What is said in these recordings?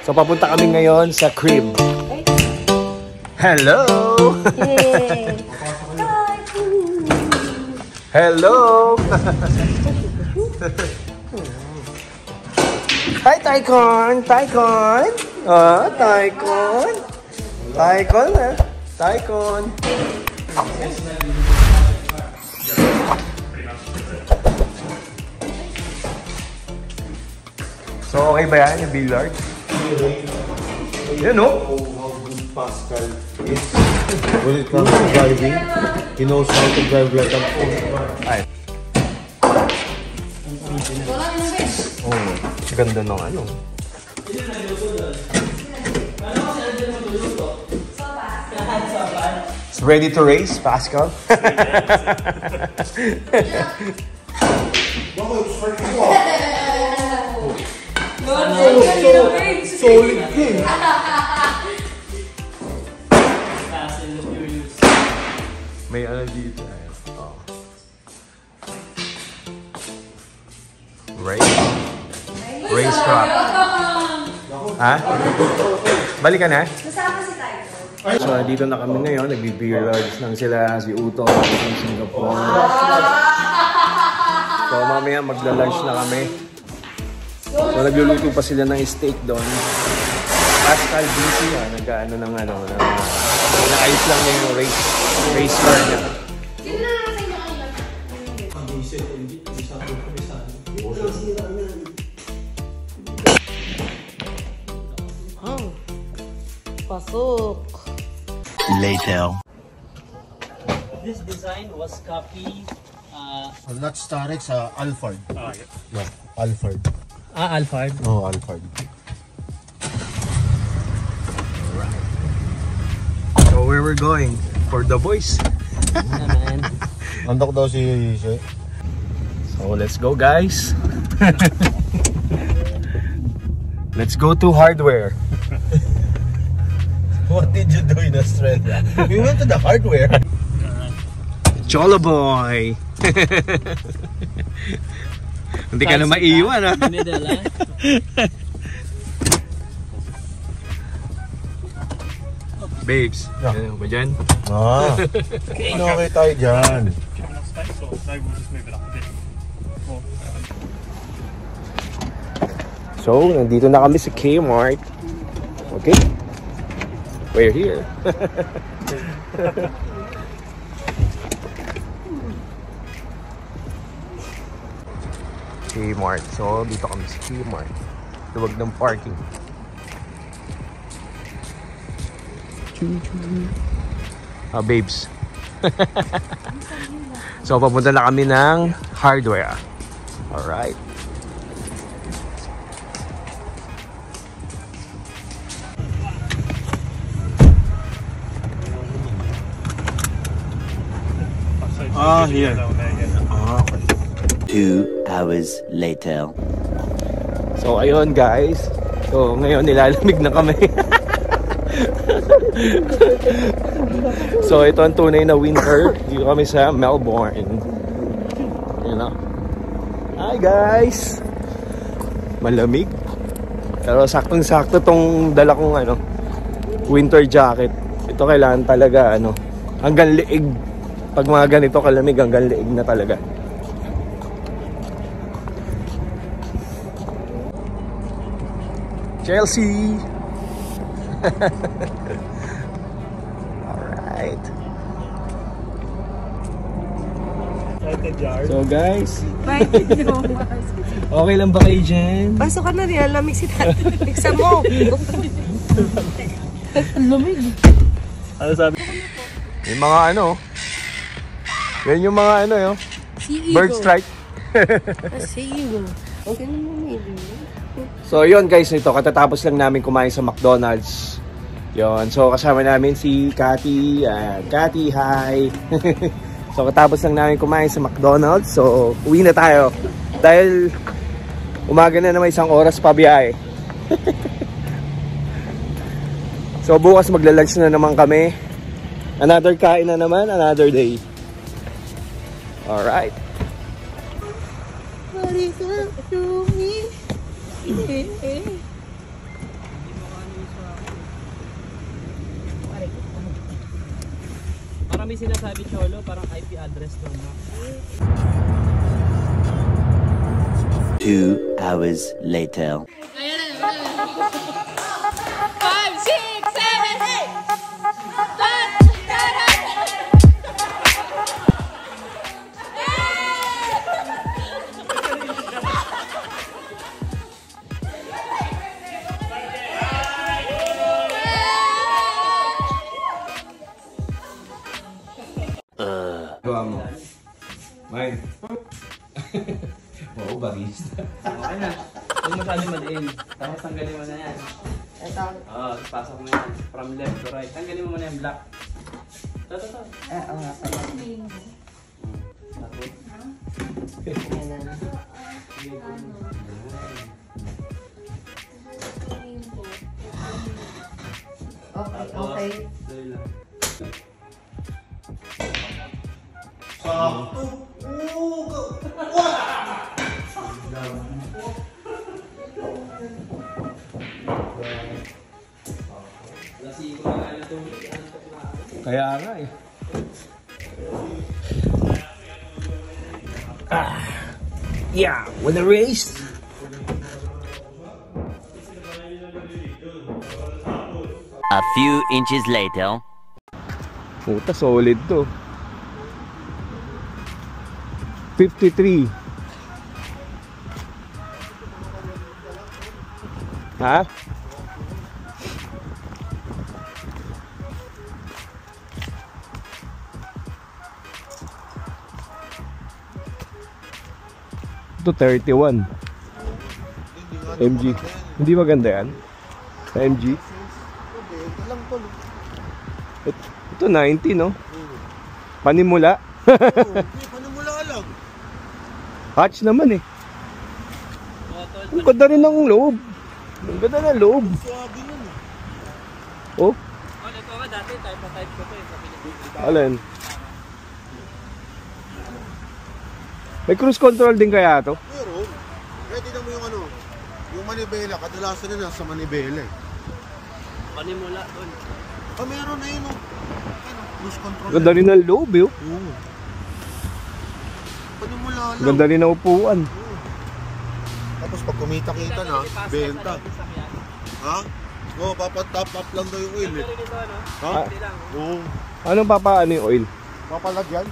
So papunta kami ngayon sa crib. Hello! Hello! Hi, Tycon! Tycon! Ah, Tycon! Tycon, ha? Tycon! So, okay ba yan, yung billiard? Yan, no? How good Pascal is when it comes to driving. He knows how to drive like an old. Ay. Oh, ganda ng ano. It's ready to race, Pascal? Solid king. May ano dito. Oh. Race track. Ha? Balikan na? Kasama si Tyler. So, dito na kami ngayon. Nag-beer lodge lang sila. Si Uto, si Singapore. So, mamaya magla-lunch na kami. So, nagluluto pa sila ng steak doon. Pascal busy, nag-ano ng ano, naayos lang niya yung race car niya. Sino na lang sa inyo kanina? Oh, pasok. Later. This design was copied. Not Starex, Alphard. Yeah. No, Alphard. Alphard. Oh, Alphard. So, where we're going? For the boys. Man. Andok daw si... So, let's go, guys. Let's go to hardware. What did you do in Australia? We went to the hardware. Cholo boy! Hindi ka na maiiwan, ha? Middle, ha? Babes, Yeah. ano ba dyan? Ah, okay tayo dyan. So, nandito na kami sa Kmart. Okay. We're here. Kmart. So, dito kami sa Kmart. Luwag ng parking. Babes. So, papunta na kami ng hardware. Alright. Here. Okay. 2 hours later. So, ayun guys. So, ngayon nilalamig na kami. So, ito ang tunay na winter. Dito kami sa Melbourne. You know? Hi guys! Malamig. Pero saktong-sakto tong dala kong ano, winter jacket. Ito kailangan talaga ano, hanggang liig. Pag mga ganito kalamig, hanggang liig na talaga. Chelsea! Alright. So guys, okay lang ba kayo dyan? Pasok ka na rin, lamig si Tyler. Iksa mo. Lamig. Ano sabi? Yung mga ano, yan yung mga ano yun. Bird strike. Sige. Okay na mo. So yun guys, ito katatapos lang namin kumain sa McDonald's. Yun, so kasama namin si Cathy. Cathy, hi! So katapos lang namin kumain sa McDonald's. So uwi na tayo. Dahil umaga na naman 1 oras pa biyahe. So bukas magla-lunch na naman kami. Another kain na naman, another day. Alright. Parang may sinasabi Cholo, parang IP address ng Mac. 2 hours later. 5, 6, 7, 8. Gawa mo. Mine. Oo, barista. Okay na. Huwag masyado maliin. Tapos tanggalin mo na yan. Ito. Oo, pasok mo yan. From left to right. Tanggalin mo muna yung black. Ito. Oo nga pala. Tapos. Ayan na. Okay, okay. Dahil lang. Lasi ko na ito. Kaya nga eh. Yeah, with a race. A few inches later. Puta, solid to. 53. Ha? Ito 31. MG. Hindi maganda yan. Sa MG. Ito 90, no? Panimula. Panimula lang. Hatch naman eh. Ang ganda rin ng loob. Ang ganda ng loob. Sabi nun eh. Oh, Oh, ito nga dati. Type na type ko to eh. Sa Pilipinas. alin? May cruise control din kaya to? Pero, pwede na mo yung ano, yung manibela, kadalasan na nasa manibela eh. Panimula doon. Ah, meron na yun oh. Ano, cruise control. Ang ganda rin ng loob eh. Oh. Oo. Panimula lang. Ang ganda rin ng upuan. Tapos pag kumita-kita na, benta. Ha? Oo, papatap up lang daw yung oil eh. Ito ano? Ha? Hindi lang. Oo. Anong papaano yung oil? Papalagyan.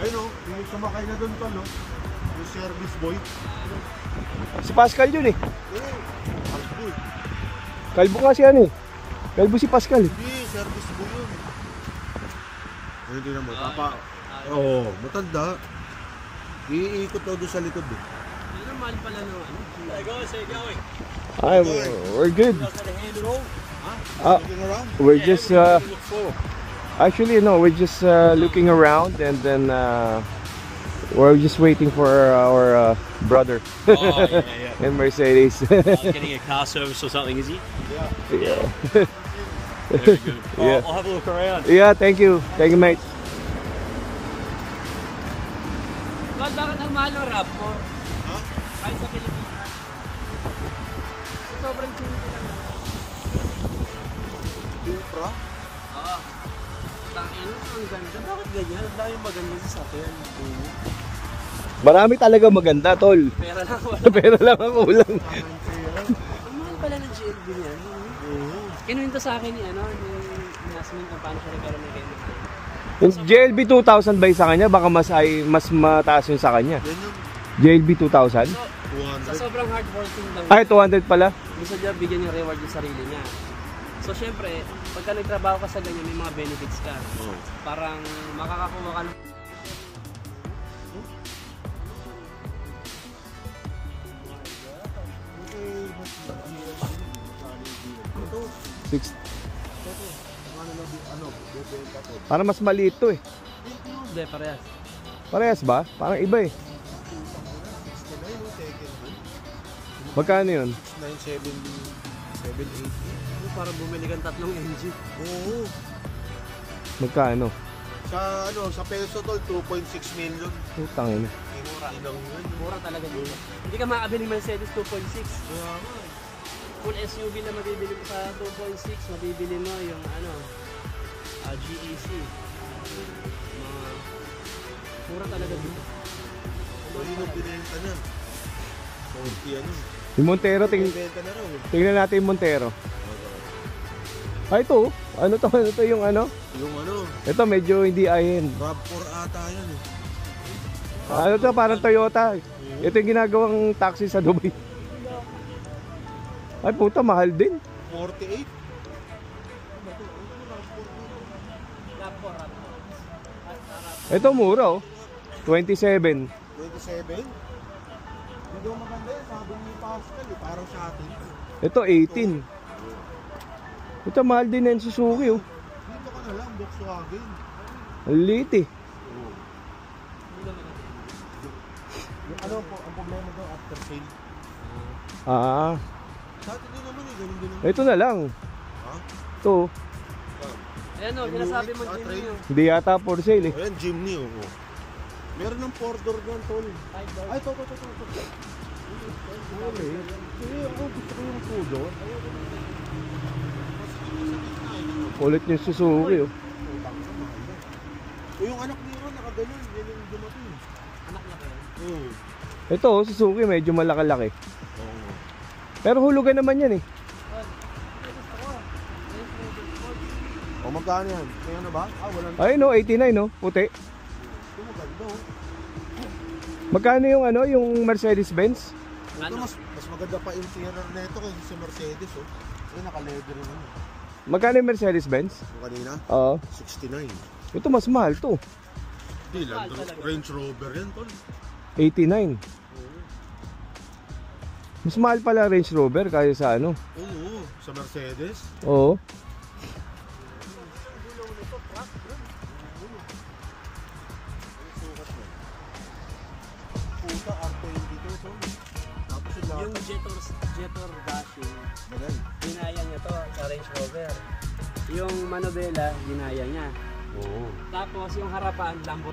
Ayun o, yung sumakay na doon pa no. Yung service boy. Si Pascal yun eh. Oo. Pasboy. Kalbo nga siya eh. Kalbo si Pascal. Hindi, service boy yun. Ayun, hindi naman. Oo, matanda. Iikot daw doon sa likod eh. Yun ang mahal pala no. Ay, we're good. Looking around. We're just actually no, we're just looking around and then we're just waiting for our brother in Mercedes. Getting a car service or something, is he? Yeah. Very good. Yeah. I'll have a look around. Yeah, thank you, mate. Bakit ang mahal ng RAV4? Ha? Kahit sa Pilipinas. Sobrang cheap lang. Supra. Oo. Tangin, ang ganda. Bakit ganyan? Ang daming maganda sa sakyan. Marami talaga maganda, tol. Pera lang wala. Pero lang ang kulang. Ang mahal pala ng GLB niyan. Kinuwento sa akin ni ano, ni Nasmin kung paano siya nagkaroon ng ganyan. Yung JLB 2000 ba yung sa kanya? Baka mas mataas yung sa kanya. Yan yung JLB 2000? So, sa 200. sobrang hardworking lang. Ay, 200 pala. Gusto niya bigyan yung reward yung sarili niya. So, syempre, pagka nagtrabaho ka sa ganyan, may mga benefits ka. Oo. Parang makakakuha ka ng... Six. Para mas maliit to eh. Hindi, parehas. Parehas ba? Parang iba eh. Magkano yun? 9,780. Para bumili kang tatlong engine. Oo. Magkano? Sa ano, sa peso tol 2.6 million. Putang ina. Mura lang yun. Mura talaga dito. Hindi ka makakabili ng Mercedes 2.6. Kaya nga. Full SUV na mabibili mo sa 2.6, mabibili mo yung ano, GEC. Mura talaga dito. Hindi mo binenta niyan. 40 ano. Yung Montero, Binenta na raw eh. tingnan natin yung Montero. Ay, ito. Ano to? Ano to yung ano? Yung ano, Ito medyo hindi ayin. RAV4 ata yan eh. Ano to? Parang Toyota. Ito yung ginagawang taxi sa Dubai. Ay, puta, mahal din. 48? Ito mura, oh. 27. 27? Hindi daw maganda yan, sabi ni Pascal eh, parang sa atin. Ito 18. Ito mahal din yung Suzuki, oh. Dito ka na lang, Volkswagen. Ang liit, eh. Yung ano po, ang problema daw after sale. Ah, Sa atin din naman eh, ganun din naman. ito na lang. Ha? Ito, Ayan o, sinasabi mo din yun. hindi yata for sale, eh. Ayan, Jimny oh. Meron ng 4-door doon, tol. Ay, to. Ano eh? Ako gusto ko yung 2-door. Ulit yung Suzuki, oh. O yung anak niyo ron, nakaganon. Yan yung dumating. Anak niya kayo. Oo. Ito, oh, Suzuki, medyo malaki-laki. Oo. Pero hulugan naman yan, eh. O magkano yan? Kaya na ba? Ah, wala na. Ay, no, 89, no? Puti. Ito maganda oh. Magkano yung ano, yung Mercedes-Benz? Ito mas maganda pa yung interior na ito kaysa sa Mercedes oh. Ay, naka-leather yung ano. Magkano yung Mercedes-Benz? Yung kanina, Oo. 69. Ito mas mahal to. Hindi, Range Rover yan, tol. 89. Mas mahal pala Range Rover kaya sa ano. Oo, sa Mercedes. Oo. Puta, R22 tol. Tapos yung lahat. Yung Jetor dashing, Ganun. ginaya niya to sa Range Rover. Yung Manobela, ginaya niya. Oo. Tapos yung harapan, Lambo.